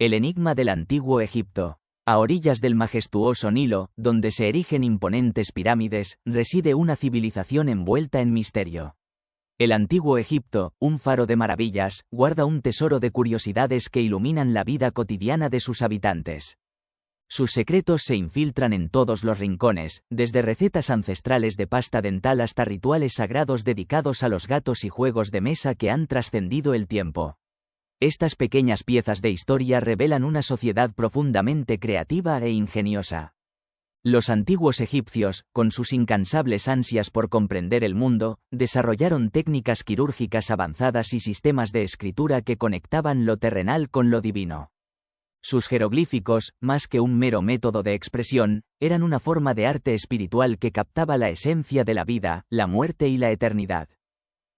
El enigma del antiguo Egipto. A orillas del majestuoso Nilo, donde se erigen imponentes pirámides, reside una civilización envuelta en misterio. El antiguo Egipto, un faro de maravillas, guarda un tesoro de curiosidades que iluminan la vida cotidiana de sus habitantes. Sus secretos se infiltran en todos los rincones, desde recetas ancestrales de pasta dental hasta rituales sagrados dedicados a los gatos y juegos de mesa que han trascendido el tiempo. Estas pequeñas piezas de historia revelan una sociedad profundamente creativa e ingeniosa. Los antiguos egipcios, con sus incansables ansias por comprender el mundo, desarrollaron técnicas quirúrgicas avanzadas y sistemas de escritura que conectaban lo terrenal con lo divino. Sus jeroglíficos, más que un mero método de expresión, eran una forma de arte espiritual que captaba la esencia de la vida, la muerte y la eternidad.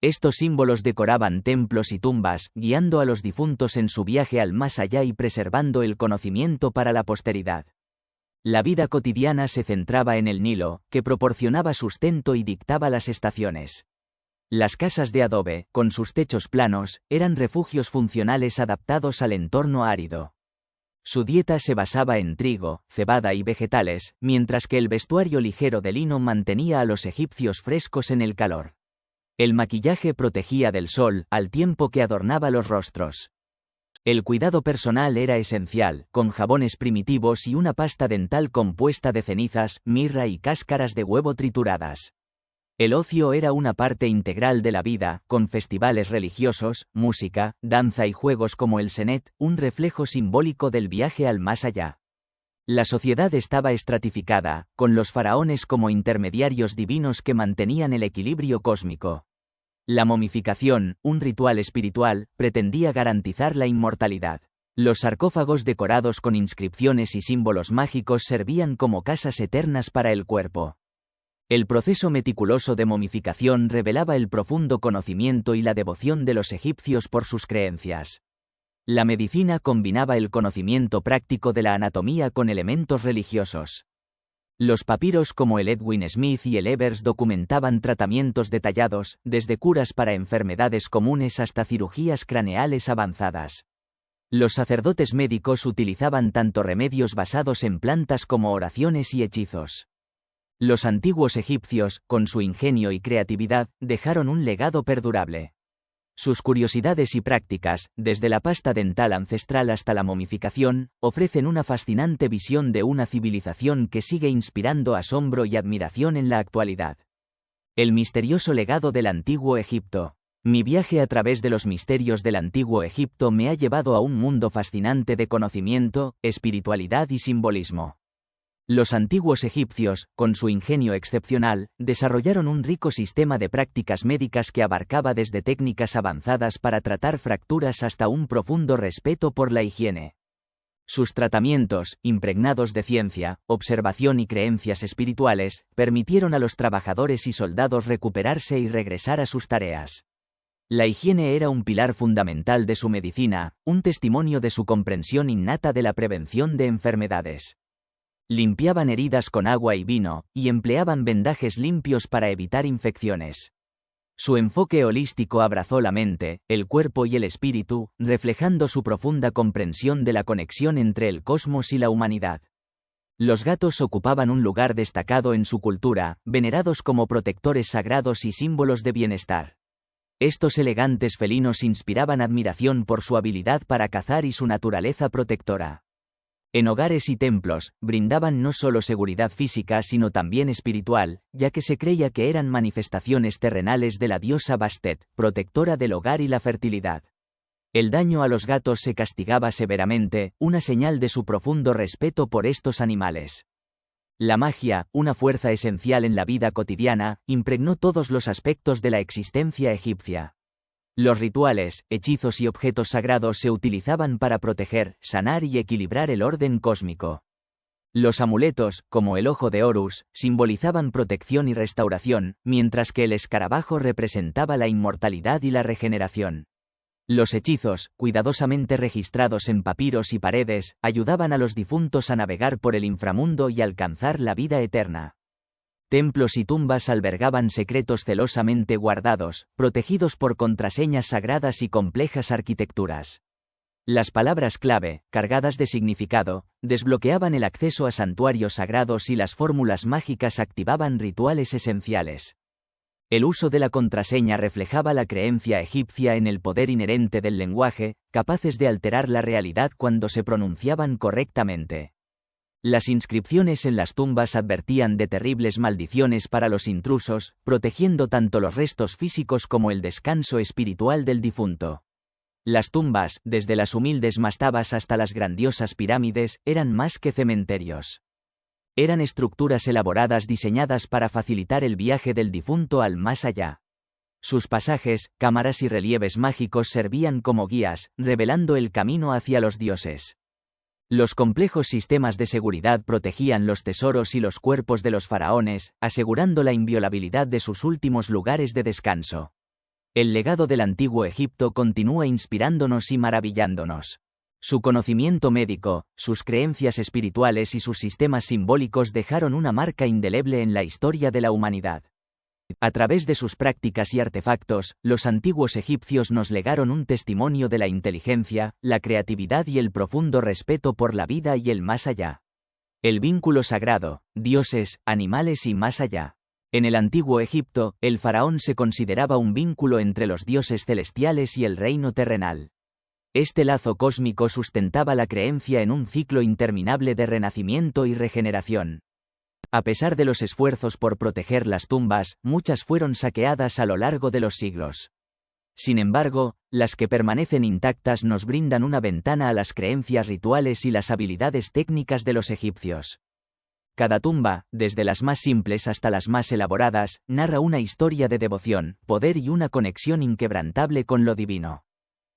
Estos símbolos decoraban templos y tumbas, guiando a los difuntos en su viaje al más allá y preservando el conocimiento para la posteridad. La vida cotidiana se centraba en el Nilo, que proporcionaba sustento y dictaba las estaciones. Las casas de adobe, con sus techos planos, eran refugios funcionales adaptados al entorno árido. Su dieta se basaba en trigo, cebada y vegetales, mientras que el vestuario ligero de lino mantenía a los egipcios frescos en el calor. El maquillaje protegía del sol, al tiempo que adornaba los rostros. El cuidado personal era esencial, con jabones primitivos y una pasta dental compuesta de cenizas, mirra y cáscaras de huevo trituradas. El ocio era una parte integral de la vida, con festivales religiosos, música, danza y juegos como el Senet, un reflejo simbólico del viaje al más allá. La sociedad estaba estratificada, con los faraones como intermediarios divinos que mantenían el equilibrio cósmico. La momificación, un ritual espiritual, pretendía garantizar la inmortalidad. Los sarcófagos decorados con inscripciones y símbolos mágicos servían como casas eternas para el cuerpo. El proceso meticuloso de momificación revelaba el profundo conocimiento y la devoción de los egipcios por sus creencias. La medicina combinaba el conocimiento práctico de la anatomía con elementos religiosos. Los papiros como el Edwin Smith y el Evers documentaban tratamientos detallados, desde curas para enfermedades comunes hasta cirugías craneales avanzadas. Los sacerdotes médicos utilizaban tanto remedios basados en plantas como oraciones y hechizos. Los antiguos egipcios, con su ingenio y creatividad, dejaron un legado perdurable. Sus curiosidades y prácticas, desde la pasta dental ancestral hasta la momificación, ofrecen una fascinante visión de una civilización que sigue inspirando asombro y admiración en la actualidad. El misterioso legado del antiguo Egipto. Mi viaje a través de los misterios del antiguo Egipto me ha llevado a un mundo fascinante de conocimiento, espiritualidad y simbolismo. Los antiguos egipcios, con su ingenio excepcional, desarrollaron un rico sistema de prácticas médicas que abarcaba desde técnicas avanzadas para tratar fracturas hasta un profundo respeto por la higiene. Sus tratamientos, impregnados de ciencia, observación y creencias espirituales, permitieron a los trabajadores y soldados recuperarse y regresar a sus tareas. La higiene era un pilar fundamental de su medicina, un testimonio de su comprensión innata de la prevención de enfermedades. Limpiaban heridas con agua y vino, y empleaban vendajes limpios para evitar infecciones. Su enfoque holístico abrazó la mente, el cuerpo y el espíritu, reflejando su profunda comprensión de la conexión entre el cosmos y la humanidad. Los gatos ocupaban un lugar destacado en su cultura, venerados como protectores sagrados y símbolos de bienestar. Estos elegantes felinos inspiraban admiración por su habilidad para cazar y su naturaleza protectora. En hogares y templos, brindaban no solo seguridad física sino también espiritual, ya que se creía que eran manifestaciones terrenales de la diosa Bastet, protectora del hogar y la fertilidad. El daño a los gatos se castigaba severamente, una señal de su profundo respeto por estos animales. La magia, una fuerza esencial en la vida cotidiana, impregnó todos los aspectos de la existencia egipcia. Los rituales, hechizos y objetos sagrados se utilizaban para proteger, sanar y equilibrar el orden cósmico. Los amuletos, como el ojo de Horus, simbolizaban protección y restauración, mientras que el escarabajo representaba la inmortalidad y la regeneración. Los hechizos, cuidadosamente registrados en papiros y paredes, ayudaban a los difuntos a navegar por el inframundo y alcanzar la vida eterna. Templos y tumbas albergaban secretos celosamente guardados, protegidos por contraseñas sagradas y complejas arquitecturas. Las palabras clave, cargadas de significado, desbloqueaban el acceso a santuarios sagrados y las fórmulas mágicas activaban rituales esenciales. El uso de la contraseña reflejaba la creencia egipcia en el poder inherente del lenguaje, capaces de alterar la realidad cuando se pronunciaban correctamente. Las inscripciones en las tumbas advertían de terribles maldiciones para los intrusos, protegiendo tanto los restos físicos como el descanso espiritual del difunto. Las tumbas, desde las humildes mastabas hasta las grandiosas pirámides, eran más que cementerios. Eran estructuras elaboradas diseñadas para facilitar el viaje del difunto al más allá. Sus pasajes, cámaras y relieves mágicos servían como guías, revelando el camino hacia los dioses. Los complejos sistemas de seguridad protegían los tesoros y los cuerpos de los faraones, asegurando la inviolabilidad de sus últimos lugares de descanso. El legado del antiguo Egipto continúa inspirándonos y maravillándonos. Su conocimiento médico, sus creencias espirituales y sus sistemas simbólicos dejaron una marca indeleble en la historia de la humanidad. A través de sus prácticas y artefactos, los antiguos egipcios nos legaron un testimonio de la inteligencia, la creatividad y el profundo respeto por la vida y el más allá. El vínculo sagrado, dioses, animales y más allá. En el antiguo Egipto, el faraón se consideraba un vínculo entre los dioses celestiales y el reino terrenal. Este lazo cósmico sustentaba la creencia en un ciclo interminable de renacimiento y regeneración. A pesar de los esfuerzos por proteger las tumbas, muchas fueron saqueadas a lo largo de los siglos. Sin embargo, las que permanecen intactas nos brindan una ventana a las creencias rituales y las habilidades técnicas de los egipcios. Cada tumba, desde las más simples hasta las más elaboradas, narra una historia de devoción, poder y una conexión inquebrantable con lo divino.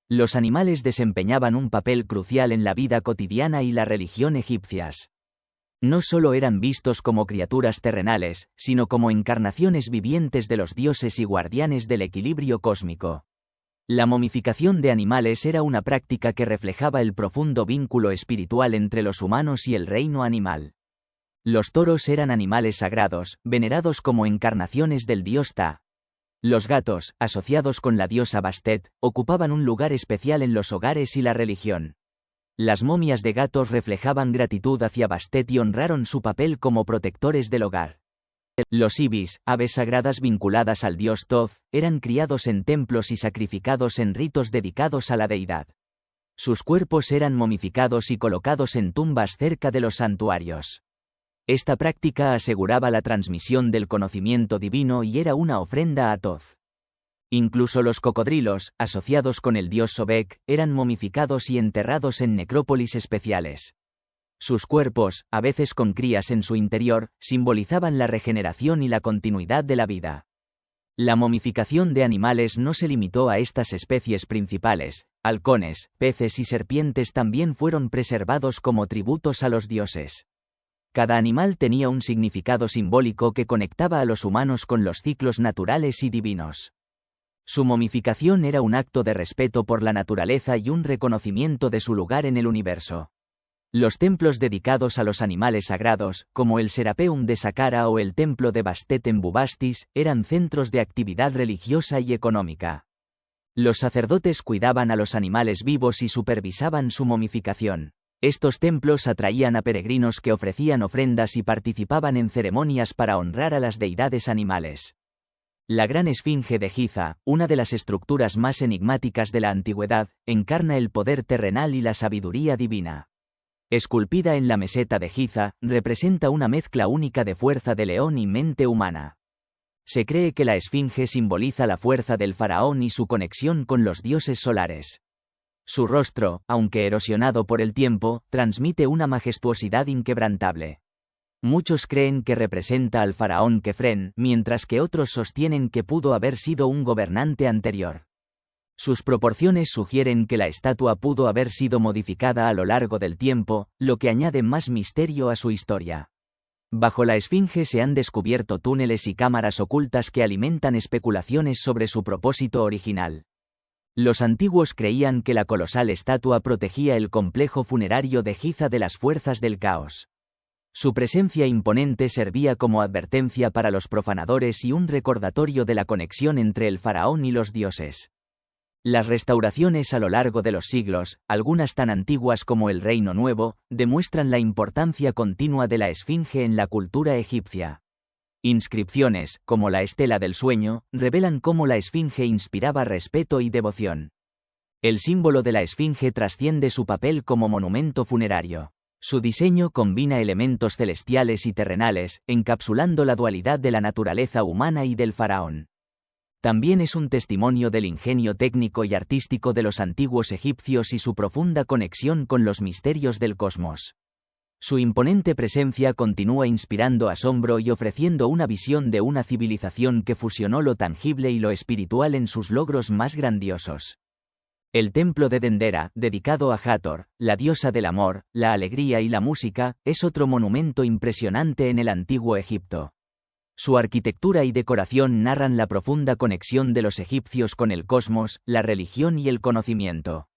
Los animales desempeñaban un papel crucial en la vida cotidiana y la religión egipcias. No solo eran vistos como criaturas terrenales, sino como encarnaciones vivientes de los dioses y guardianes del equilibrio cósmico. La momificación de animales era una práctica que reflejaba el profundo vínculo espiritual entre los humanos y el reino animal. Los toros eran animales sagrados, venerados como encarnaciones del dios Ta. Los gatos, asociados con la diosa Bastet, ocupaban un lugar especial en los hogares y la religión. Las momias de gatos reflejaban gratitud hacia Bastet y honraron su papel como protectores del hogar. Los ibis, aves sagradas vinculadas al dios Thoth, eran criados en templos y sacrificados en ritos dedicados a la deidad. Sus cuerpos eran momificados y colocados en tumbas cerca de los santuarios. Esta práctica aseguraba la transmisión del conocimiento divino y era una ofrenda a Thoth. Incluso los cocodrilos, asociados con el dios Sobek, eran momificados y enterrados en necrópolis especiales. Sus cuerpos, a veces con crías en su interior, simbolizaban la regeneración y la continuidad de la vida. La momificación de animales no se limitó a estas especies principales, halcones, peces y serpientes también fueron preservados como tributos a los dioses. Cada animal tenía un significado simbólico que conectaba a los humanos con los ciclos naturales y divinos. Su momificación era un acto de respeto por la naturaleza y un reconocimiento de su lugar en el universo. Los templos dedicados a los animales sagrados, como el Serapeum de Saqqara o el templo de Bastet en Bubastis, eran centros de actividad religiosa y económica. Los sacerdotes cuidaban a los animales vivos y supervisaban su momificación. Estos templos atraían a peregrinos que ofrecían ofrendas y participaban en ceremonias para honrar a las deidades animales. La gran esfinge de Giza, una de las estructuras más enigmáticas de la antigüedad, encarna el poder terrenal y la sabiduría divina. Esculpida en la meseta de Giza, representa una mezcla única de fuerza de león y mente humana. Se cree que la esfinge simboliza la fuerza del faraón y su conexión con los dioses solares. Su rostro, aunque erosionado por el tiempo, transmite una majestuosidad inquebrantable. Muchos creen que representa al faraón Kefren, mientras que otros sostienen que pudo haber sido un gobernante anterior. Sus proporciones sugieren que la estatua pudo haber sido modificada a lo largo del tiempo, lo que añade más misterio a su historia. Bajo la esfinge se han descubierto túneles y cámaras ocultas que alimentan especulaciones sobre su propósito original. Los antiguos creían que la colosal estatua protegía el complejo funerario de Giza de las fuerzas del caos. Su presencia imponente servía como advertencia para los profanadores y un recordatorio de la conexión entre el faraón y los dioses. Las restauraciones a lo largo de los siglos, algunas tan antiguas como el Reino Nuevo, demuestran la importancia continua de la esfinge en la cultura egipcia. Inscripciones, como la Estela del Sueño, revelan cómo la esfinge inspiraba respeto y devoción. El símbolo de la esfinge trasciende su papel como monumento funerario. Su diseño combina elementos celestiales y terrenales, encapsulando la dualidad de la naturaleza humana y del faraón. También es un testimonio del ingenio técnico y artístico de los antiguos egipcios y su profunda conexión con los misterios del cosmos. Su imponente presencia continúa inspirando asombro y ofreciendo una visión de una civilización que fusionó lo tangible y lo espiritual en sus logros más grandiosos. El templo de Dendera, dedicado a Hathor, la diosa del amor, la alegría y la música, es otro monumento impresionante en el antiguo Egipto. Su arquitectura y decoración narran la profunda conexión de los egipcios con el cosmos, la religión y el conocimiento.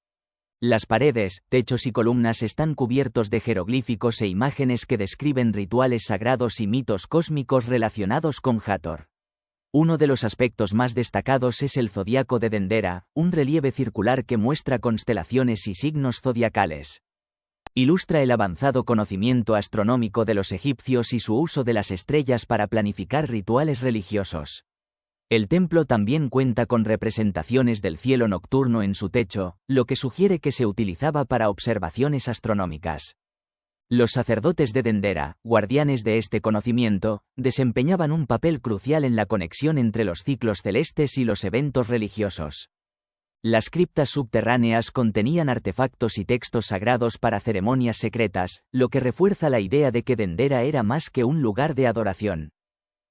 Las paredes, techos y columnas están cubiertos de jeroglíficos e imágenes que describen rituales sagrados y mitos cósmicos relacionados con Hathor. Uno de los aspectos más destacados es el zodiaco de Dendera, un relieve circular que muestra constelaciones y signos zodiacales. Ilustra el avanzado conocimiento astronómico de los egipcios y su uso de las estrellas para planificar rituales religiosos. El templo también cuenta con representaciones del cielo nocturno en su techo, lo que sugiere que se utilizaba para observaciones astronómicas. Los sacerdotes de Dendera, guardianes de este conocimiento, desempeñaban un papel crucial en la conexión entre los ciclos celestes y los eventos religiosos. Las criptas subterráneas contenían artefactos y textos sagrados para ceremonias secretas, lo que refuerza la idea de que Dendera era más que un lugar de adoración.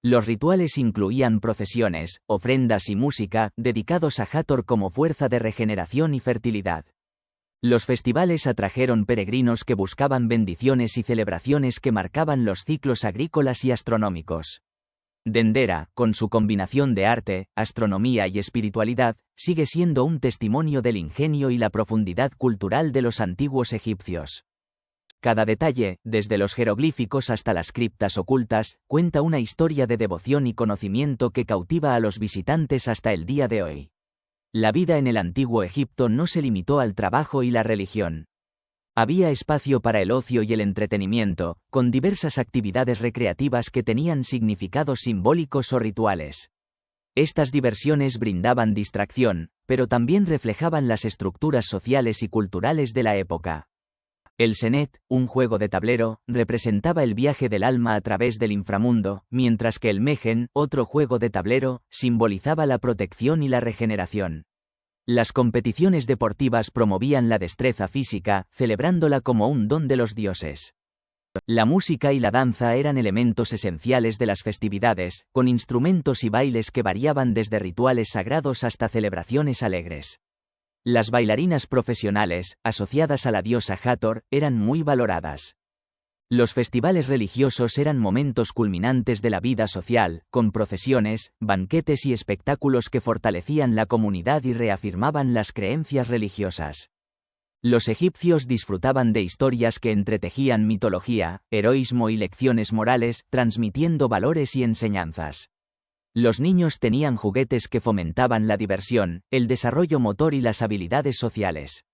Los rituales incluían procesiones, ofrendas y música, dedicados a Hathor como fuerza de regeneración y fertilidad. Los festivales atrajeron peregrinos que buscaban bendiciones y celebraciones que marcaban los ciclos agrícolas y astronómicos. Dendera, con su combinación de arte, astronomía y espiritualidad, sigue siendo un testimonio del ingenio y la profundidad cultural de los antiguos egipcios. Cada detalle, desde los jeroglíficos hasta las criptas ocultas, cuenta una historia de devoción y conocimiento que cautiva a los visitantes hasta el día de hoy. La vida en el antiguo Egipto no se limitó al trabajo y la religión. Había espacio para el ocio y el entretenimiento, con diversas actividades recreativas que tenían significados simbólicos o rituales. Estas diversiones brindaban distracción, pero también reflejaban las estructuras sociales y culturales de la época. El Senet, un juego de tablero, representaba el viaje del alma a través del inframundo, mientras que el Mehen, otro juego de tablero, simbolizaba la protección y la regeneración. Las competiciones deportivas promovían la destreza física, celebrándola como un don de los dioses. La música y la danza eran elementos esenciales de las festividades, con instrumentos y bailes que variaban desde rituales sagrados hasta celebraciones alegres. Las bailarinas profesionales, asociadas a la diosa Hathor, eran muy valoradas. Los festivales religiosos eran momentos culminantes de la vida social, con procesiones, banquetes y espectáculos que fortalecían la comunidad y reafirmaban las creencias religiosas. Los egipcios disfrutaban de historias que entretejían mitología, heroísmo y lecciones morales, transmitiendo valores y enseñanzas. Los niños tenían juguetes que fomentaban la diversión, el desarrollo motor y las habilidades sociales.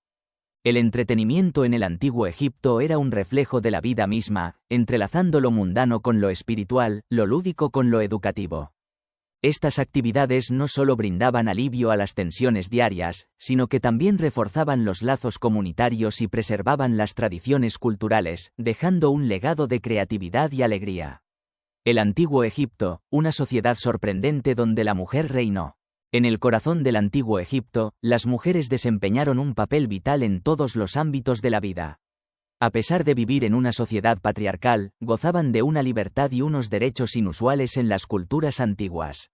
El entretenimiento en el antiguo Egipto era un reflejo de la vida misma, entrelazando lo mundano con lo espiritual, lo lúdico con lo educativo. Estas actividades no solo brindaban alivio a las tensiones diarias, sino que también reforzaban los lazos comunitarios y preservaban las tradiciones culturales, dejando un legado de creatividad y alegría. El antiguo Egipto, una sociedad sorprendente donde la mujer reinó. En el corazón del antiguo Egipto, las mujeres desempeñaron un papel vital en todos los ámbitos de la vida. A pesar de vivir en una sociedad patriarcal, gozaban de una libertad y unos derechos inusuales en las culturas antiguas.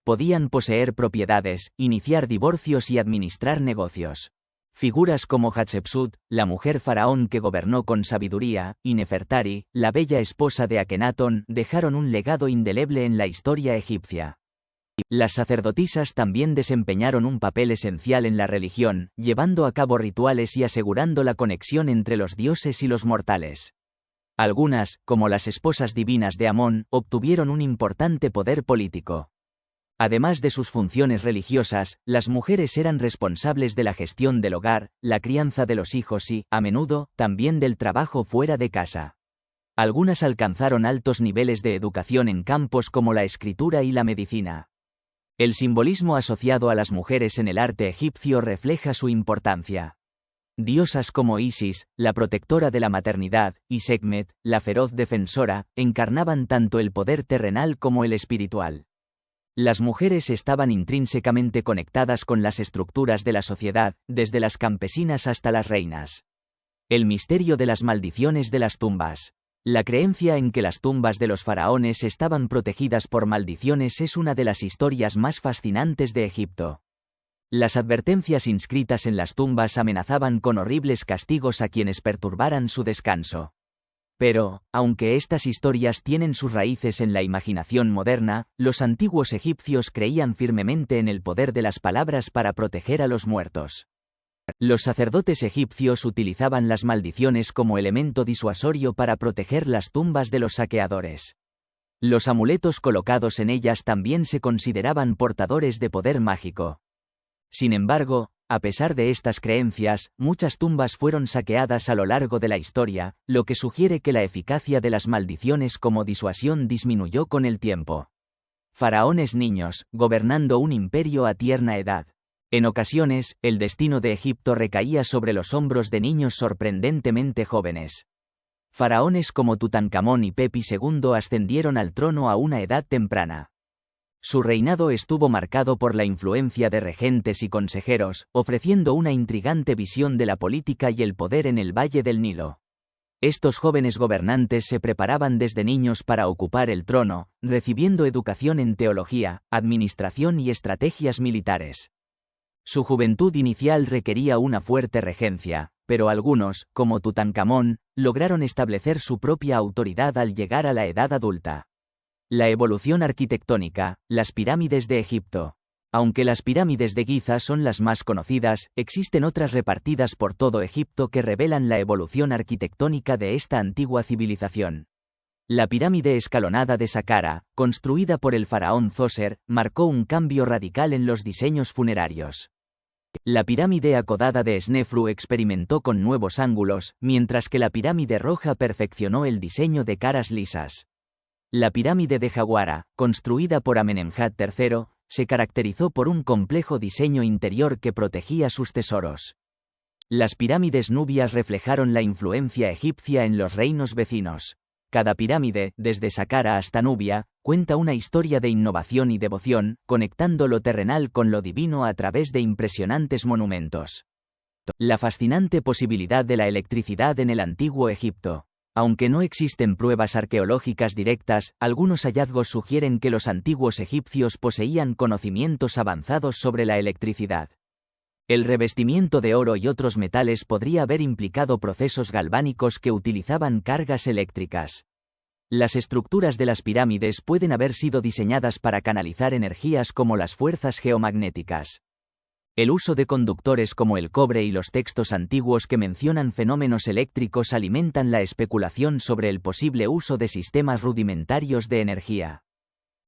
Podían poseer propiedades, iniciar divorcios y administrar negocios. Figuras como Hatshepsut, la mujer faraón que gobernó con sabiduría, y Nefertari, la bella esposa de Akenatón, dejaron un legado indeleble en la historia egipcia. Las sacerdotisas también desempeñaron un papel esencial en la religión, llevando a cabo rituales y asegurando la conexión entre los dioses y los mortales. Algunas, como las esposas divinas de Amón, obtuvieron un importante poder político. Además de sus funciones religiosas, las mujeres eran responsables de la gestión del hogar, la crianza de los hijos y, a menudo, también del trabajo fuera de casa. Algunas alcanzaron altos niveles de educación en campos como la escritura y la medicina. El simbolismo asociado a las mujeres en el arte egipcio refleja su importancia. Diosas como Isis, la protectora de la maternidad, y Sekhmet, la feroz defensora, encarnaban tanto el poder terrenal como el espiritual. Las mujeres estaban intrínsecamente conectadas con las estructuras de la sociedad, desde las campesinas hasta las reinas. El misterio de las maldiciones de las tumbas. La creencia en que las tumbas de los faraones estaban protegidas por maldiciones es una de las historias más fascinantes de Egipto. Las advertencias inscritas en las tumbas amenazaban con horribles castigos a quienes perturbaran su descanso. Pero, aunque estas historias tienen sus raíces en la imaginación moderna, los antiguos egipcios creían firmemente en el poder de las palabras para proteger a los muertos. Los sacerdotes egipcios utilizaban las maldiciones como elemento disuasorio para proteger las tumbas de los saqueadores. Los amuletos colocados en ellas también se consideraban portadores de poder mágico. Sin embargo, a pesar de estas creencias, muchas tumbas fueron saqueadas a lo largo de la historia, lo que sugiere que la eficacia de las maldiciones como disuasión disminuyó con el tiempo. Faraones niños, gobernando un imperio a tierna edad. En ocasiones, el destino de Egipto recaía sobre los hombros de niños sorprendentemente jóvenes. Faraones como Tutankamón y Pepi II ascendieron al trono a una edad temprana. Su reinado estuvo marcado por la influencia de regentes y consejeros, ofreciendo una intrigante visión de la política y el poder en el Valle del Nilo. Estos jóvenes gobernantes se preparaban desde niños para ocupar el trono, recibiendo educación en teología, administración y estrategias militares. Su juventud inicial requería una fuerte regencia, pero algunos, como Tutankamón, lograron establecer su propia autoridad al llegar a la edad adulta. La evolución arquitectónica, las pirámides de Egipto. Aunque las pirámides de Giza son las más conocidas, existen otras repartidas por todo Egipto que revelan la evolución arquitectónica de esta antigua civilización. La pirámide escalonada de Saqqara, construida por el faraón Zoser, marcó un cambio radical en los diseños funerarios. La pirámide acodada de Snefru experimentó con nuevos ángulos, mientras que la pirámide roja perfeccionó el diseño de caras lisas. La pirámide de Hawara, construida por Amenemhat III, se caracterizó por un complejo diseño interior que protegía sus tesoros. Las pirámides nubias reflejaron la influencia egipcia en los reinos vecinos. Cada pirámide, desde Saqqara hasta Nubia, cuenta una historia de innovación y devoción, conectando lo terrenal con lo divino a través de impresionantes monumentos. La fascinante posibilidad de la electricidad en el antiguo Egipto. Aunque no existen pruebas arqueológicas directas, algunos hallazgos sugieren que los antiguos egipcios poseían conocimientos avanzados sobre la electricidad. El revestimiento de oro y otros metales podría haber implicado procesos galvánicos que utilizaban cargas eléctricas. Las estructuras de las pirámides pueden haber sido diseñadas para canalizar energías como las fuerzas geomagnéticas. El uso de conductores como el cobre y los textos antiguos que mencionan fenómenos eléctricos alimentan la especulación sobre el posible uso de sistemas rudimentarios de energía.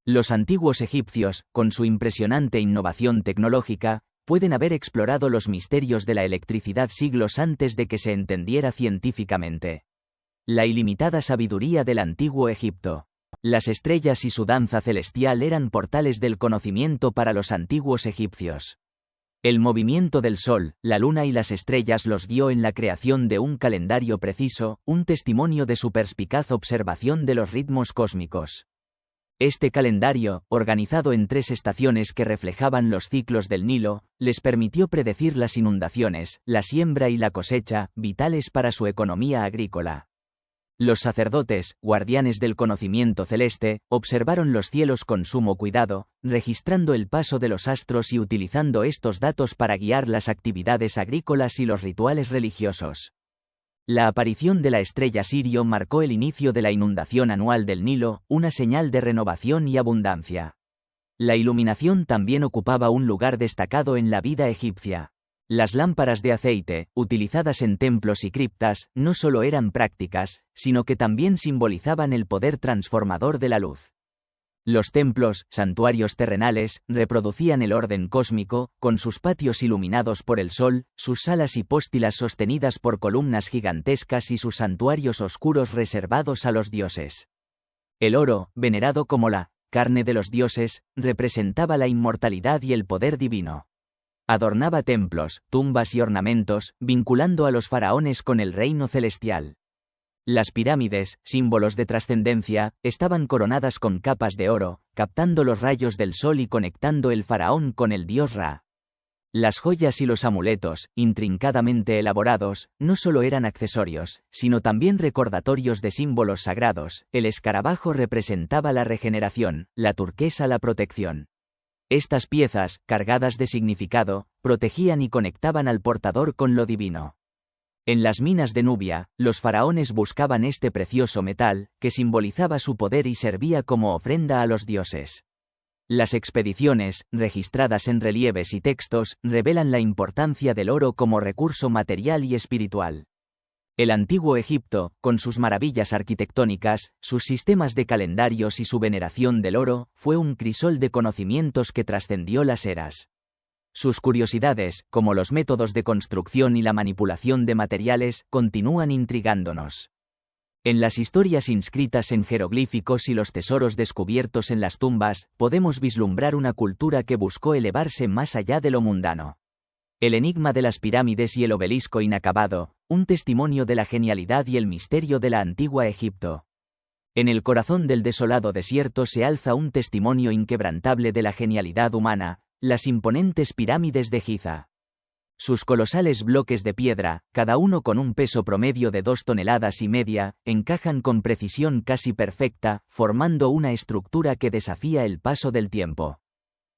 Los antiguos egipcios, con su impresionante innovación tecnológica, pueden haber explorado los misterios de la electricidad siglos antes de que se entendiera científicamente. La ilimitada sabiduría del antiguo Egipto. Las estrellas y su danza celestial eran portales del conocimiento para los antiguos egipcios. El movimiento del Sol, la Luna y las estrellas los guió en la creación de un calendario preciso, un testimonio de su perspicaz observación de los ritmos cósmicos. Este calendario, organizado en 3 estaciones que reflejaban los ciclos del Nilo, les permitió predecir las inundaciones, la siembra y la cosecha, vitales para su economía agrícola. Los sacerdotes, guardianes del conocimiento celeste, observaron los cielos con sumo cuidado, registrando el paso de los astros y utilizando estos datos para guiar las actividades agrícolas y los rituales religiosos. La aparición de la estrella Sirio marcó el inicio de la inundación anual del Nilo, una señal de renovación y abundancia. La iluminación también ocupaba un lugar destacado en la vida egipcia. Las lámparas de aceite, utilizadas en templos y criptas, no solo eran prácticas, sino que también simbolizaban el poder transformador de la luz. Los templos, santuarios terrenales, reproducían el orden cósmico, con sus patios iluminados por el sol, sus salas hipóstilas sostenidas por columnas gigantescas y sus santuarios oscuros reservados a los dioses. El oro, venerado como la carne de los dioses, representaba la inmortalidad y el poder divino. Adornaba templos, tumbas y ornamentos, vinculando a los faraones con el reino celestial. Las pirámides, símbolos de trascendencia, estaban coronadas con capas de oro, captando los rayos del sol y conectando el faraón con el dios Ra. Las joyas y los amuletos, intrincadamente elaborados, no solo eran accesorios, sino también recordatorios de símbolos sagrados. El escarabajo representaba la regeneración, la turquesa la protección. Estas piezas, cargadas de significado, protegían y conectaban al portador con lo divino. En las minas de Nubia, los faraones buscaban este precioso metal, que simbolizaba su poder y servía como ofrenda a los dioses. Las expediciones, registradas en relieves y textos, revelan la importancia del oro como recurso material y espiritual. El antiguo Egipto, con sus maravillas arquitectónicas, sus sistemas de calendarios y su veneración del oro, fue un crisol de conocimientos que trascendió las eras. Sus curiosidades, como los métodos de construcción y la manipulación de materiales, continúan intrigándonos. En las historias inscritas en jeroglíficos y los tesoros descubiertos en las tumbas, podemos vislumbrar una cultura que buscó elevarse más allá de lo mundano. El enigma de las pirámides y el obelisco inacabado, un testimonio de la genialidad y el misterio de la antigua Egipto. En el corazón del desolado desierto se alza un testimonio inquebrantable de la genialidad humana, las imponentes pirámides de Giza. Sus colosales bloques de piedra, cada uno con un peso promedio de 2,5 toneladas, encajan con precisión casi perfecta, formando una estructura que desafía el paso del tiempo.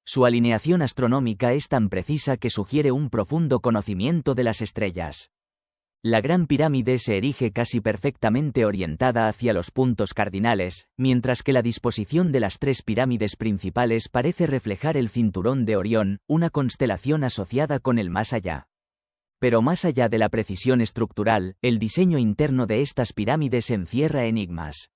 Su alineación astronómica es tan precisa que sugiere un profundo conocimiento de las estrellas. La Gran Pirámide se erige casi perfectamente orientada hacia los puntos cardinales, mientras que la disposición de las 3 pirámides principales parece reflejar el cinturón de Orión, una constelación asociada con el más allá. Pero más allá de la precisión estructural, el diseño interno de estas pirámides encierra enigmas.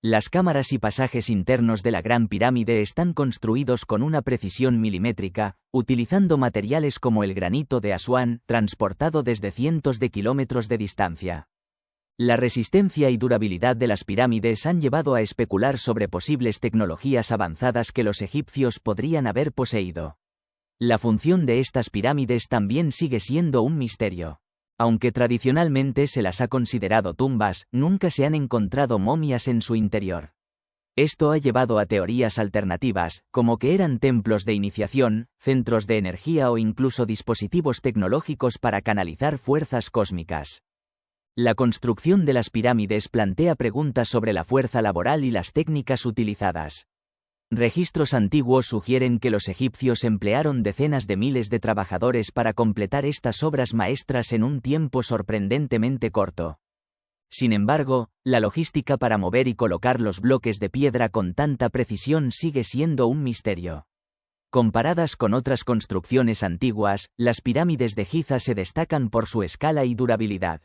Las cámaras y pasajes internos de la Gran Pirámide están construidos con una precisión milimétrica, utilizando materiales como el granito de Asuán, transportado desde cientos de kilómetros de distancia. La resistencia y durabilidad de las pirámides han llevado a especular sobre posibles tecnologías avanzadas que los egipcios podrían haber poseído. La función de estas pirámides también sigue siendo un misterio. Aunque tradicionalmente se las ha considerado tumbas, nunca se han encontrado momias en su interior. Esto ha llevado a teorías alternativas, como que eran templos de iniciación, centros de energía o incluso dispositivos tecnológicos para canalizar fuerzas cósmicas. La construcción de las pirámides plantea preguntas sobre la fuerza laboral y las técnicas utilizadas. Registros antiguos sugieren que los egipcios emplearon decenas de miles de trabajadores para completar estas obras maestras en un tiempo sorprendentemente corto. Sin embargo, la logística para mover y colocar los bloques de piedra con tanta precisión sigue siendo un misterio. Comparadas con otras construcciones antiguas, las pirámides de Giza se destacan por su escala y durabilidad.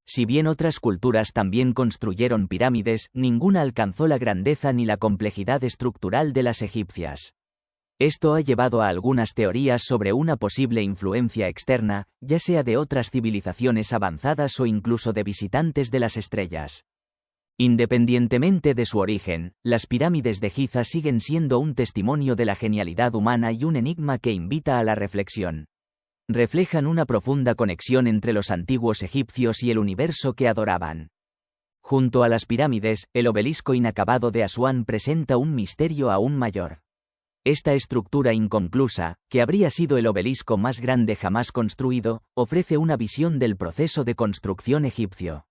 Si bien otras culturas también construyeron pirámides, ninguna alcanzó la grandeza ni la complejidad estructural de las egipcias. Esto ha llevado a algunas teorías sobre una posible influencia externa, ya sea de otras civilizaciones avanzadas o incluso de visitantes de las estrellas. Independientemente de su origen, las pirámides de Giza siguen siendo un testimonio de la genialidad humana y un enigma que invita a la reflexión. Reflejan una profunda conexión entre los antiguos egipcios y el universo que adoraban. Junto a las pirámides, el obelisco inacabado de Asuán presenta un misterio aún mayor. Esta estructura inconclusa, que habría sido el obelisco más grande jamás construido, ofrece una visión del proceso de construcción egipcio.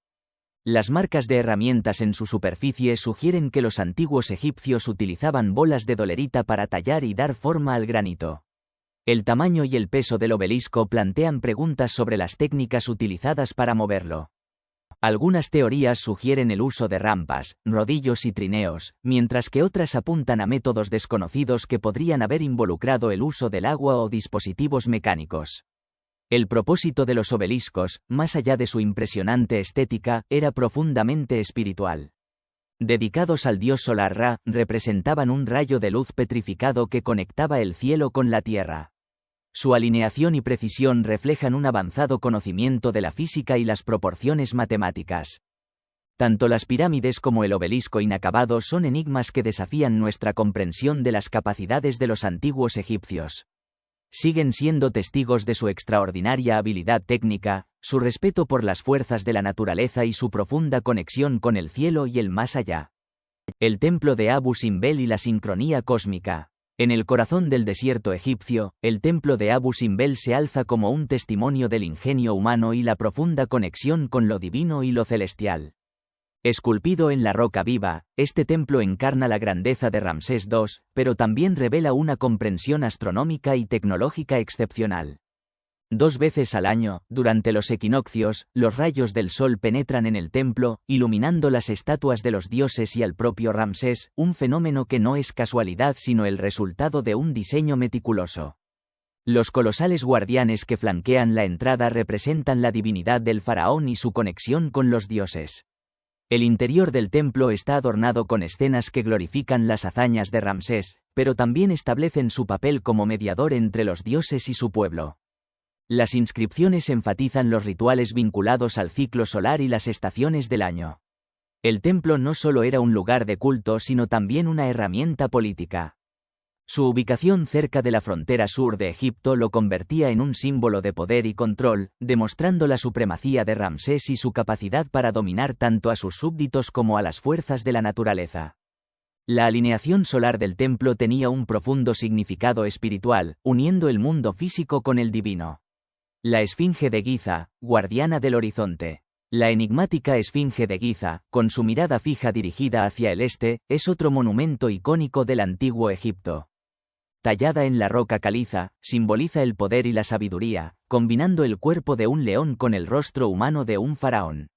Las marcas de herramientas en su superficie sugieren que los antiguos egipcios utilizaban bolas de dolerita para tallar y dar forma al granito. El tamaño y el peso del obelisco plantean preguntas sobre las técnicas utilizadas para moverlo. Algunas teorías sugieren el uso de rampas, rodillos y trineos, mientras que otras apuntan a métodos desconocidos que podrían haber involucrado el uso del agua o dispositivos mecánicos. El propósito de los obeliscos, más allá de su impresionante estética, era profundamente espiritual. dedicados al dios solar Ra, representaban un rayo de luz petrificado que conectaba el cielo con la tierra. Su alineación y precisión reflejan un avanzado conocimiento de la física y las proporciones matemáticas. Tanto las pirámides como el obelisco inacabado son enigmas que desafían nuestra comprensión de las capacidades de los antiguos egipcios. Siguen siendo testigos de su extraordinaria habilidad técnica, su respeto por las fuerzas de la naturaleza y su profunda conexión con el cielo y el más allá. El templo de Abu Simbel y la sincronía cósmica. En el corazón del desierto egipcio, el templo de Abu Simbel se alza como un testimonio del ingenio humano y la profunda conexión con lo divino y lo celestial. Esculpido en la roca viva, este templo encarna la grandeza de Ramsés II, pero también revela una comprensión astronómica y tecnológica excepcional. 2 veces al año, durante los equinoccios, los rayos del sol penetran en el templo, iluminando las estatuas de los dioses y al propio Ramsés, un fenómeno que no es casualidad sino el resultado de un diseño meticuloso. Los colosales guardianes que flanquean la entrada representan la divinidad del faraón y su conexión con los dioses. El interior del templo está adornado con escenas que glorifican las hazañas de Ramsés, pero también establecen su papel como mediador entre los dioses y su pueblo. Las inscripciones enfatizan los rituales vinculados al ciclo solar y las estaciones del año. El templo no solo era un lugar de culto sino también una herramienta política. Su ubicación cerca de la frontera sur de Egipto lo convertía en un símbolo de poder y control, demostrando la supremacía de Ramsés y su capacidad para dominar tanto a sus súbditos como a las fuerzas de la naturaleza. La alineación solar del templo tenía un profundo significado espiritual, uniendo el mundo físico con el divino. La Esfinge de Giza, guardiana del horizonte. La enigmática Esfinge de Giza, con su mirada fija dirigida hacia el este, es otro monumento icónico del antiguo Egipto. Tallada en la roca caliza, simboliza el poder y la sabiduría, combinando el cuerpo de un león con el rostro humano de un faraón.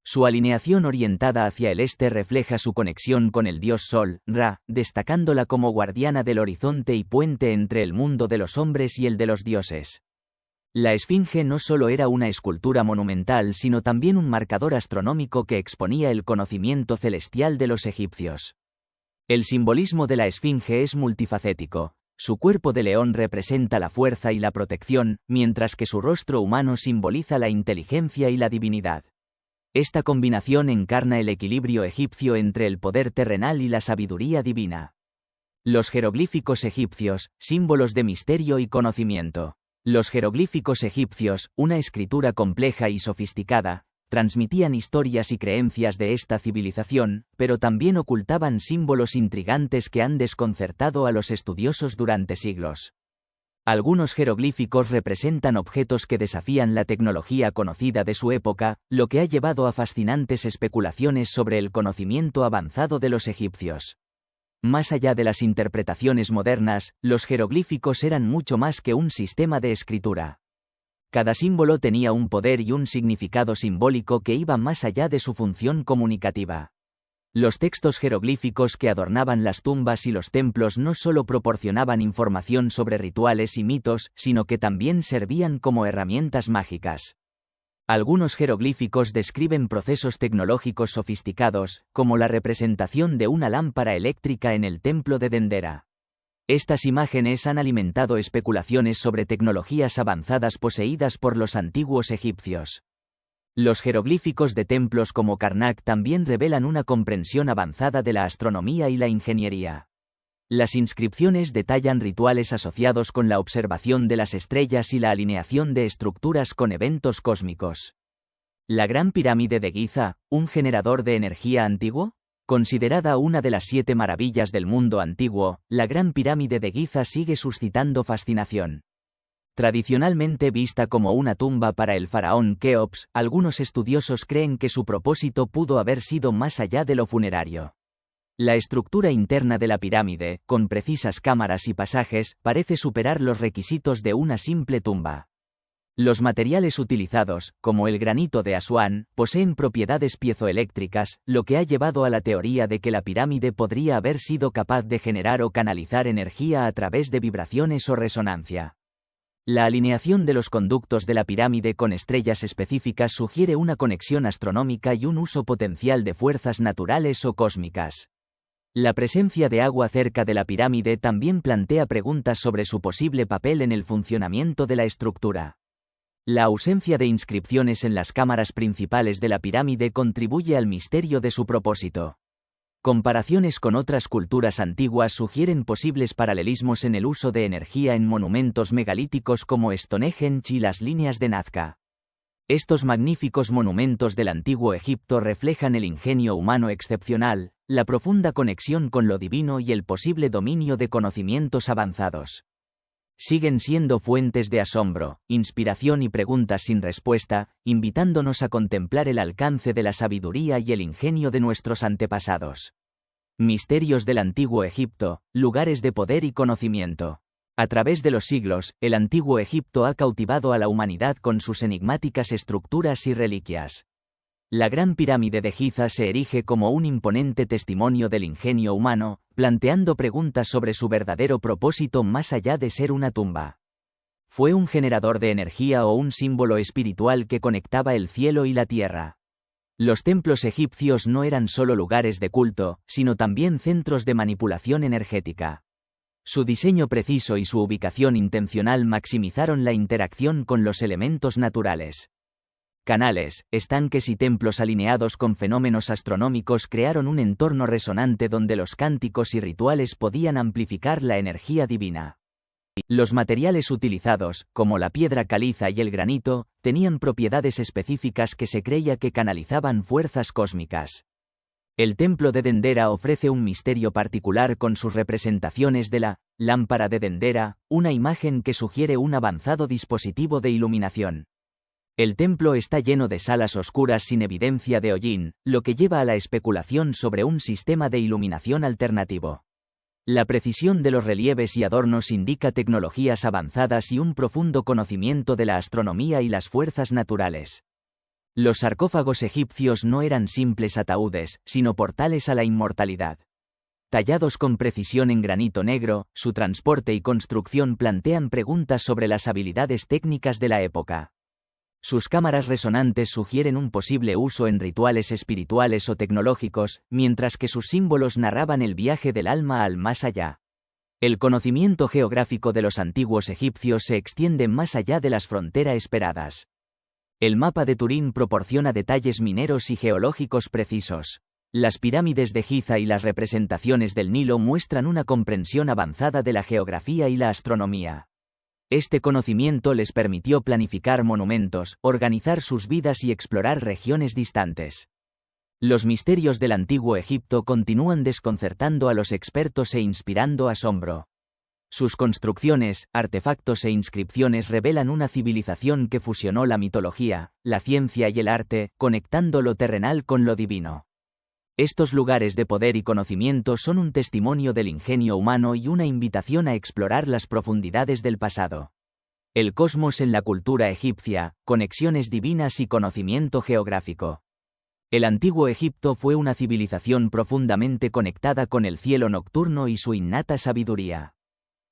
Su alineación orientada hacia el este refleja su conexión con el dios Sol, Ra, destacándola como guardiana del horizonte y puente entre el mundo de los hombres y el de los dioses. La Esfinge no solo era una escultura monumental sino también un marcador astronómico que exponía el conocimiento celestial de los egipcios. El simbolismo de la Esfinge es multifacético. Su cuerpo de león representa la fuerza y la protección, mientras que su rostro humano simboliza la inteligencia y la divinidad. Esta combinación encarna el equilibrio egipcio entre el poder terrenal y la sabiduría divina. Los jeroglíficos egipcios, símbolos de misterio y conocimiento. Los jeroglíficos egipcios, una escritura compleja y sofisticada, transmitían historias y creencias de esta civilización, pero también ocultaban símbolos intrigantes que han desconcertado a los estudiosos durante siglos. Algunos jeroglíficos representan objetos que desafían la tecnología conocida de su época, lo que ha llevado a fascinantes especulaciones sobre el conocimiento avanzado de los egipcios. Más allá de las interpretaciones modernas, los jeroglíficos eran mucho más que un sistema de escritura. Cada símbolo tenía un poder y un significado simbólico que iba más allá de su función comunicativa. Los textos jeroglíficos que adornaban las tumbas y los templos no solo proporcionaban información sobre rituales y mitos, sino que también servían como herramientas mágicas. Algunos jeroglíficos describen procesos tecnológicos sofisticados, como la representación de una lámpara eléctrica en el templo de Dendera. Estas imágenes han alimentado especulaciones sobre tecnologías avanzadas poseídas por los antiguos egipcios. Los jeroglíficos de templos como Karnak también revelan una comprensión avanzada de la astronomía y la ingeniería. Las inscripciones detallan rituales asociados con la observación de las estrellas y la alineación de estructuras con eventos cósmicos. ¿La Gran Pirámide de Giza, un generador de energía antiguo? Considerada una de las 7 maravillas del mundo antiguo, la Gran Pirámide de Giza sigue suscitando fascinación. Tradicionalmente vista como una tumba para el faraón Keops, algunos estudiosos creen que su propósito pudo haber sido más allá de lo funerario. La estructura interna de la pirámide, con precisas cámaras y pasajes, parece superar los requisitos de una simple tumba. Los materiales utilizados, como el granito de Asuán, poseen propiedades piezoeléctricas, lo que ha llevado a la teoría de que la pirámide podría haber sido capaz de generar o canalizar energía a través de vibraciones o resonancia. La alineación de los conductos de la pirámide con estrellas específicas sugiere una conexión astronómica y un uso potencial de fuerzas naturales o cósmicas. La presencia de agua cerca de la pirámide también plantea preguntas sobre su posible papel en el funcionamiento de la estructura. La ausencia de inscripciones en las cámaras principales de la pirámide contribuye al misterio de su propósito. Comparaciones con otras culturas antiguas sugieren posibles paralelismos en el uso de energía en monumentos megalíticos como Stonehenge y las líneas de Nazca. Estos magníficos monumentos del antiguo Egipto reflejan el ingenio humano excepcional, la profunda conexión con lo divino y el posible dominio de conocimientos avanzados. Siguen siendo fuentes de asombro, inspiración y preguntas sin respuesta, invitándonos a contemplar el alcance de la sabiduría y el ingenio de nuestros antepasados. Misterios del antiguo Egipto, lugares de poder y conocimiento. A través de los siglos, el antiguo Egipto ha cautivado a la humanidad con sus enigmáticas estructuras y reliquias. La Gran Pirámide de Giza se erige como un imponente testimonio del ingenio humano, planteando preguntas sobre su verdadero propósito más allá de ser una tumba. ¿Fue un generador de energía o un símbolo espiritual que conectaba el cielo y la tierra? Los templos egipcios no eran solo lugares de culto, sino también centros de manipulación energética. Su diseño preciso y su ubicación intencional maximizaron la interacción con los elementos naturales. Canales, estanques y templos alineados con fenómenos astronómicos crearon un entorno resonante donde los cánticos y rituales podían amplificar la energía divina. Los materiales utilizados, como la piedra caliza y el granito, tenían propiedades específicas que se creía que canalizaban fuerzas cósmicas. El templo de Dendera ofrece un misterio particular con sus representaciones de la lámpara de Dendera, una imagen que sugiere un avanzado dispositivo de iluminación. El templo está lleno de salas oscuras sin evidencia de hollín, lo que lleva a la especulación sobre un sistema de iluminación alternativo. La precisión de los relieves y adornos indica tecnologías avanzadas y un profundo conocimiento de la astronomía y las fuerzas naturales. Los sarcófagos egipcios no eran simples ataúdes, sino portales a la inmortalidad. Tallados con precisión en granito negro, su transporte y construcción plantean preguntas sobre las habilidades técnicas de la época. Sus cámaras resonantes sugieren un posible uso en rituales espirituales o tecnológicos, mientras que sus símbolos narraban el viaje del alma al más allá. El conocimiento geográfico de los antiguos egipcios se extiende más allá de las fronteras esperadas. El mapa de Turín proporciona detalles mineros y geológicos precisos. Las pirámides de Giza y las representaciones del Nilo muestran una comprensión avanzada de la geografía y la astronomía. Este conocimiento les permitió planificar monumentos, organizar sus vidas y explorar regiones distantes. Los misterios del antiguo Egipto continúan desconcertando a los expertos e inspirando asombro. Sus construcciones, artefactos e inscripciones revelan una civilización que fusionó la mitología, la ciencia y el arte, conectando lo terrenal con lo divino. Estos lugares de poder y conocimiento son un testimonio del ingenio humano y una invitación a explorar las profundidades del pasado. El cosmos en la cultura egipcia, conexiones divinas y conocimiento geográfico. El antiguo Egipto fue una civilización profundamente conectada con el cielo nocturno y su innata sabiduría.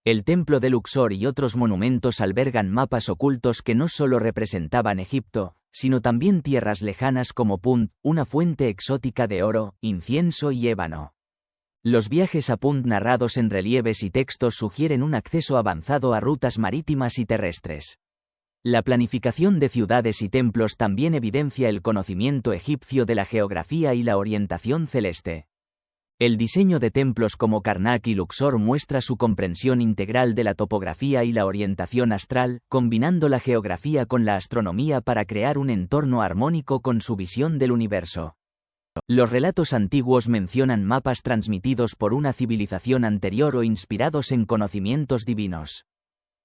El templo de Luxor y otros monumentos albergan mapas ocultos que no solo representaban Egipto, sino también tierras lejanas como Punt, una fuente exótica de oro, incienso y ébano. Los viajes a Punt narrados en relieves y textos sugieren un acceso avanzado a rutas marítimas y terrestres. La planificación de ciudades y templos también evidencia el conocimiento egipcio de la geografía y la orientación celeste. El diseño de templos como Karnak y Luxor muestra su comprensión integral de la topografía y la orientación astral, combinando la geografía con la astronomía para crear un entorno armónico con su visión del universo. Los relatos antiguos mencionan mapas transmitidos por una civilización anterior o inspirados en conocimientos divinos.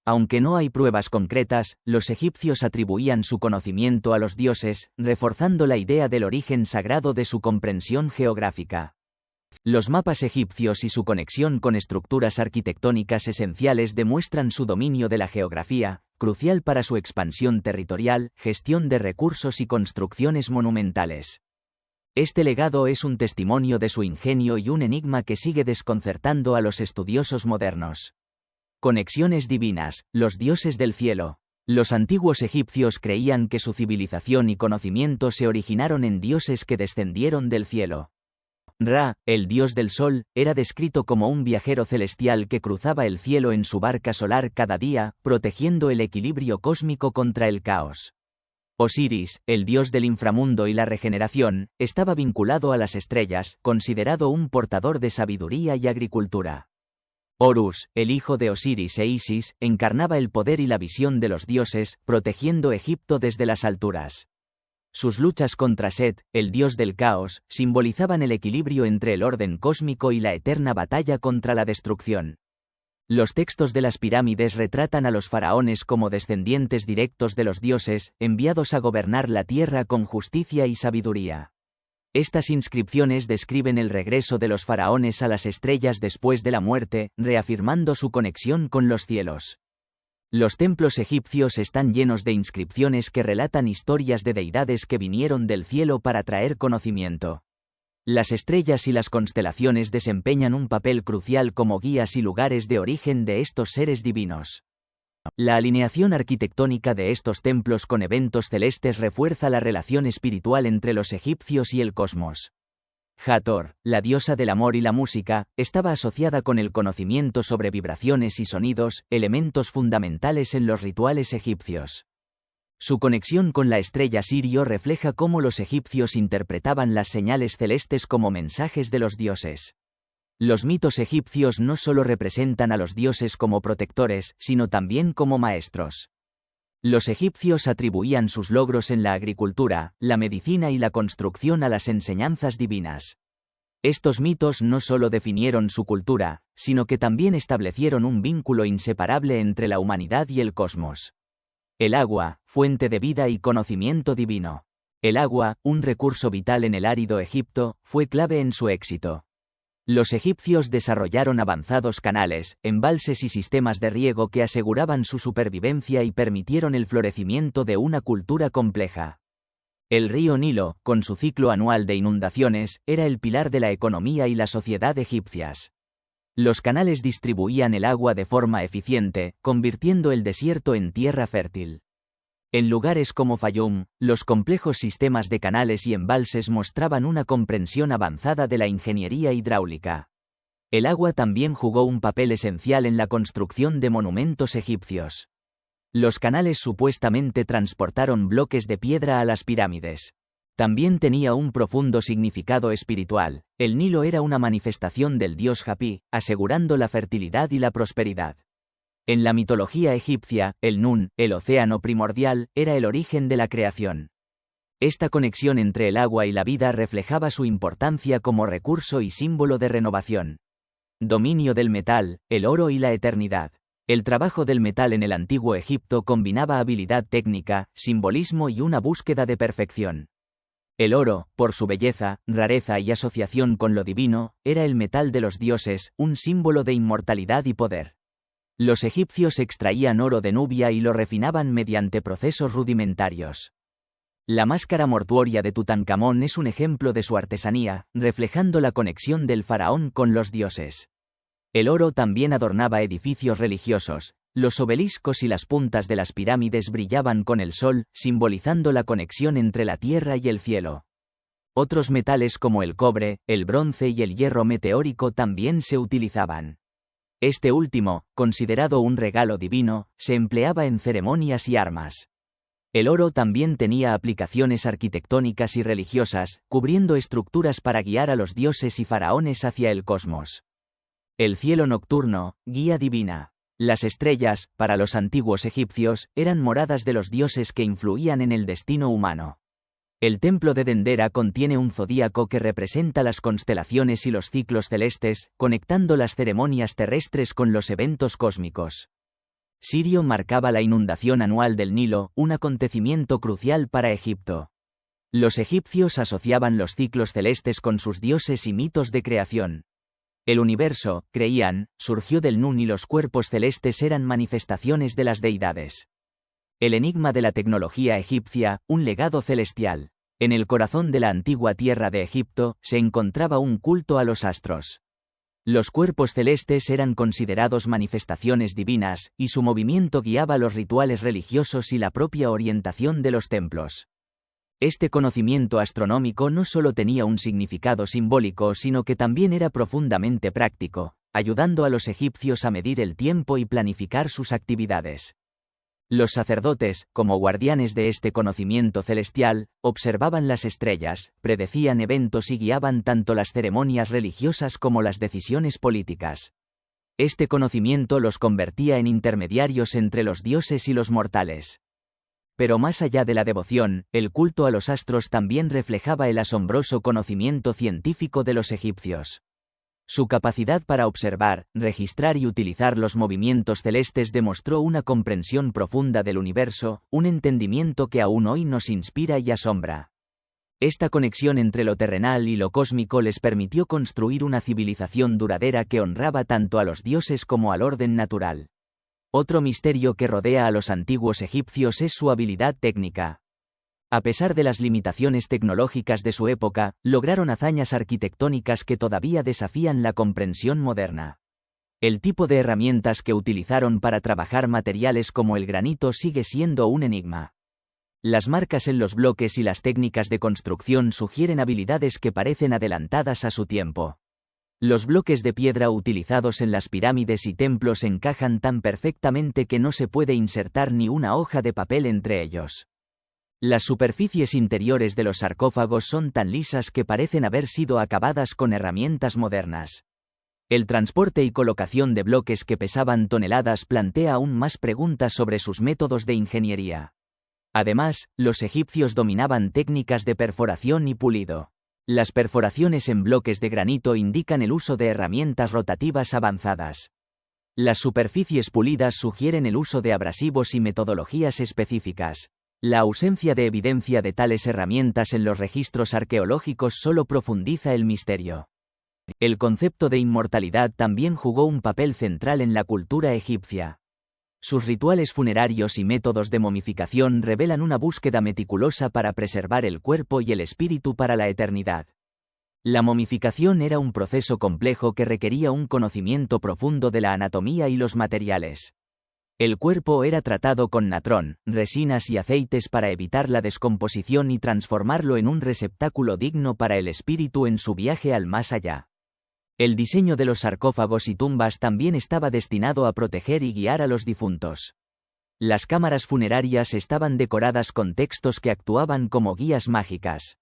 Aunque no hay pruebas concretas, los egipcios atribuían su conocimiento a los dioses, reforzando la idea del origen sagrado de su comprensión geográfica. Los mapas egipcios y su conexión con estructuras arquitectónicas esenciales demuestran su dominio de la geografía, crucial para su expansión territorial, gestión de recursos y construcciones monumentales. Este legado es un testimonio de su ingenio y un enigma que sigue desconcertando a los estudiosos modernos. Conexiones divinas, los dioses del cielo. Los antiguos egipcios creían que su civilización y conocimiento se originaron en dioses que descendieron del cielo. Ra, el dios del sol, era descrito como un viajero celestial que cruzaba el cielo en su barca solar cada día, protegiendo el equilibrio cósmico contra el caos. Osiris, el dios del inframundo y la regeneración, estaba vinculado a las estrellas, considerado un portador de sabiduría y agricultura. Horus, el hijo de Osiris e Isis, encarnaba el poder y la visión de los dioses, protegiendo Egipto desde las alturas. Sus luchas contra Set, el dios del caos, simbolizaban el equilibrio entre el orden cósmico y la eterna batalla contra la destrucción. Los textos de las pirámides retratan a los faraones como descendientes directos de los dioses, enviados a gobernar la tierra con justicia y sabiduría. Estas inscripciones describen el regreso de los faraones a las estrellas después de la muerte, reafirmando su conexión con los cielos. Los templos egipcios están llenos de inscripciones que relatan historias de deidades que vinieron del cielo para traer conocimiento. Las estrellas y las constelaciones desempeñan un papel crucial como guías y lugares de origen de estos seres divinos. La alineación arquitectónica de estos templos con eventos celestes refuerza la relación espiritual entre los egipcios y el cosmos. Hathor, la diosa del amor y la música, estaba asociada con el conocimiento sobre vibraciones y sonidos, elementos fundamentales en los rituales egipcios. Su conexión con la estrella Sirio refleja cómo los egipcios interpretaban las señales celestes como mensajes de los dioses. Los mitos egipcios no solo representan a los dioses como protectores, sino también como maestros. Los egipcios atribuían sus logros en la agricultura, la medicina y la construcción a las enseñanzas divinas. Estos mitos no solo definieron su cultura, sino que también establecieron un vínculo inseparable entre la humanidad y el cosmos. El agua, fuente de vida y conocimiento divino. El agua, un recurso vital en el árido Egipto, fue clave en su éxito. Los egipcios desarrollaron avanzados canales, embalses y sistemas de riego que aseguraban su supervivencia y permitieron el florecimiento de una cultura compleja. El río Nilo, con su ciclo anual de inundaciones, era el pilar de la economía y la sociedad egipcias. Los canales distribuían el agua de forma eficiente, convirtiendo el desierto en tierra fértil. En lugares como Fayum, los complejos sistemas de canales y embalses mostraban una comprensión avanzada de la ingeniería hidráulica. El agua también jugó un papel esencial en la construcción de monumentos egipcios. Los canales supuestamente transportaron bloques de piedra a las pirámides. También tenía un profundo significado espiritual. El Nilo era una manifestación del dios Hapi, asegurando la fertilidad y la prosperidad. En la mitología egipcia, el Nun, el océano primordial, era el origen de la creación. Esta conexión entre el agua y la vida reflejaba su importancia como recurso y símbolo de renovación. Dominio del metal, el oro y la eternidad. El trabajo del metal en el antiguo Egipto combinaba habilidad técnica, simbolismo y una búsqueda de perfección. El oro, por su belleza, rareza y asociación con lo divino, era el metal de los dioses, un símbolo de inmortalidad y poder. Los egipcios extraían oro de Nubia y lo refinaban mediante procesos rudimentarios. La máscara mortuoria de Tutankamón es un ejemplo de su artesanía, reflejando la conexión del faraón con los dioses. El oro también adornaba edificios religiosos. Los obeliscos y las puntas de las pirámides brillaban con el sol, simbolizando la conexión entre la tierra y el cielo. Otros metales como el cobre, el bronce y el hierro meteórico también se utilizaban. Este último, considerado un regalo divino, se empleaba en ceremonias y armas. El oro también tenía aplicaciones arquitectónicas y religiosas, cubriendo estructuras para guiar a los dioses y faraones hacia el cosmos. El cielo nocturno, guía divina. Las estrellas, para los antiguos egipcios, eran moradas de los dioses que influían en el destino humano. El templo de Dendera contiene un zodíaco que representa las constelaciones y los ciclos celestes, conectando las ceremonias terrestres con los eventos cósmicos. Sirio marcaba la inundación anual del Nilo, un acontecimiento crucial para Egipto. Los egipcios asociaban los ciclos celestes con sus dioses y mitos de creación. El universo, creían, surgió del Nun y los cuerpos celestes eran manifestaciones de las deidades. El enigma de la tecnología egipcia, un legado celestial. En el corazón de la antigua tierra de Egipto, se encontraba un culto a los astros. Los cuerpos celestes eran considerados manifestaciones divinas, y su movimiento guiaba los rituales religiosos y la propia orientación de los templos. Este conocimiento astronómico no solo tenía un significado simbólico, sino que también era profundamente práctico, ayudando a los egipcios a medir el tiempo y planificar sus actividades. Los sacerdotes, como guardianes de este conocimiento celestial, observaban las estrellas, predecían eventos y guiaban tanto las ceremonias religiosas como las decisiones políticas. Este conocimiento los convertía en intermediarios entre los dioses y los mortales. Pero más allá de la devoción, el culto a los astros también reflejaba el asombroso conocimiento científico de los egipcios. Su capacidad para observar, registrar y utilizar los movimientos celestes demostró una comprensión profunda del universo, un entendimiento que aún hoy nos inspira y asombra. Esta conexión entre lo terrenal y lo cósmico les permitió construir una civilización duradera que honraba tanto a los dioses como al orden natural. Otro misterio que rodea a los antiguos egipcios es su habilidad técnica. A pesar de las limitaciones tecnológicas de su época, lograron hazañas arquitectónicas que todavía desafían la comprensión moderna. El tipo de herramientas que utilizaron para trabajar materiales como el granito sigue siendo un enigma. Las marcas en los bloques y las técnicas de construcción sugieren habilidades que parecen adelantadas a su tiempo. Los bloques de piedra utilizados en las pirámides y templos encajan tan perfectamente que no se puede insertar ni una hoja de papel entre ellos. Las superficies interiores de los sarcófagos son tan lisas que parecen haber sido acabadas con herramientas modernas. El transporte y colocación de bloques que pesaban toneladas plantea aún más preguntas sobre sus métodos de ingeniería. Además, los egipcios dominaban técnicas de perforación y pulido. Las perforaciones en bloques de granito indican el uso de herramientas rotativas avanzadas. Las superficies pulidas sugieren el uso de abrasivos y metodologías específicas. La ausencia de evidencia de tales herramientas en los registros arqueológicos solo profundiza el misterio. El concepto de inmortalidad también jugó un papel central en la cultura egipcia. Sus rituales funerarios y métodos de momificación revelan una búsqueda meticulosa para preservar el cuerpo y el espíritu para la eternidad. La momificación era un proceso complejo que requería un conocimiento profundo de la anatomía y los materiales. El cuerpo era tratado con natrón, resinas y aceites para evitar la descomposición y transformarlo en un receptáculo digno para el espíritu en su viaje al más allá. El diseño de los sarcófagos y tumbas también estaba destinado a proteger y guiar a los difuntos. Las cámaras funerarias estaban decoradas con textos que actuaban como guías mágicas.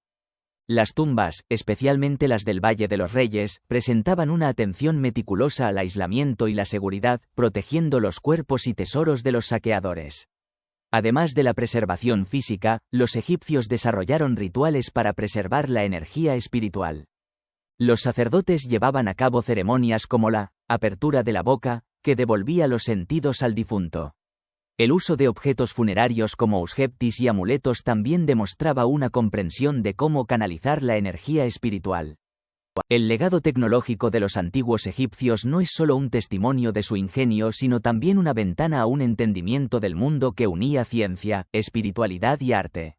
Las tumbas, especialmente las del Valle de los Reyes, presentaban una atención meticulosa al aislamiento y la seguridad, protegiendo los cuerpos y tesoros de los saqueadores. Además de la preservación física, los egipcios desarrollaron rituales para preservar la energía espiritual. Los sacerdotes llevaban a cabo ceremonias como la apertura de la boca, que devolvía los sentidos al difunto. El uso de objetos funerarios como usgeptis y amuletos también demostraba una comprensión de cómo canalizar la energía espiritual. El legado tecnológico de los antiguos egipcios no es solo un testimonio de su ingenio, sino también una ventana a un entendimiento del mundo que unía ciencia, espiritualidad y arte.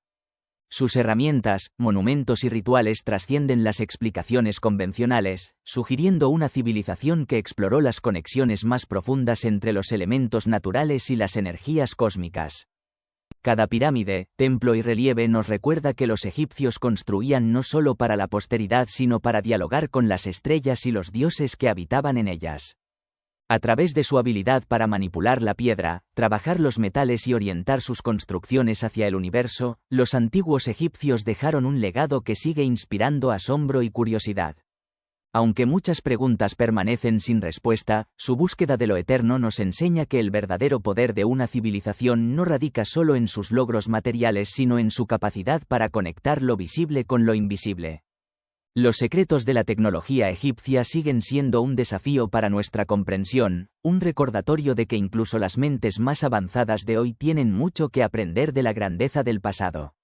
Sus herramientas, monumentos y rituales trascienden las explicaciones convencionales, sugiriendo una civilización que exploró las conexiones más profundas entre los elementos naturales y las energías cósmicas. Cada pirámide, templo y relieve nos recuerda que los egipcios construían no solo para la posteridad sino para dialogar con las estrellas y los dioses que habitaban en ellas. A través de su habilidad para manipular la piedra, trabajar los metales y orientar sus construcciones hacia el universo, los antiguos egipcios dejaron un legado que sigue inspirando asombro y curiosidad. Aunque muchas preguntas permanecen sin respuesta, su búsqueda de lo eterno nos enseña que el verdadero poder de una civilización no radica solo en sus logros materiales sino en su capacidad para conectar lo visible con lo invisible. Los secretos de la tecnología egipcia siguen siendo un desafío para nuestra comprensión, un recordatorio de que incluso las mentes más avanzadas de hoy tienen mucho que aprender de la grandeza del pasado.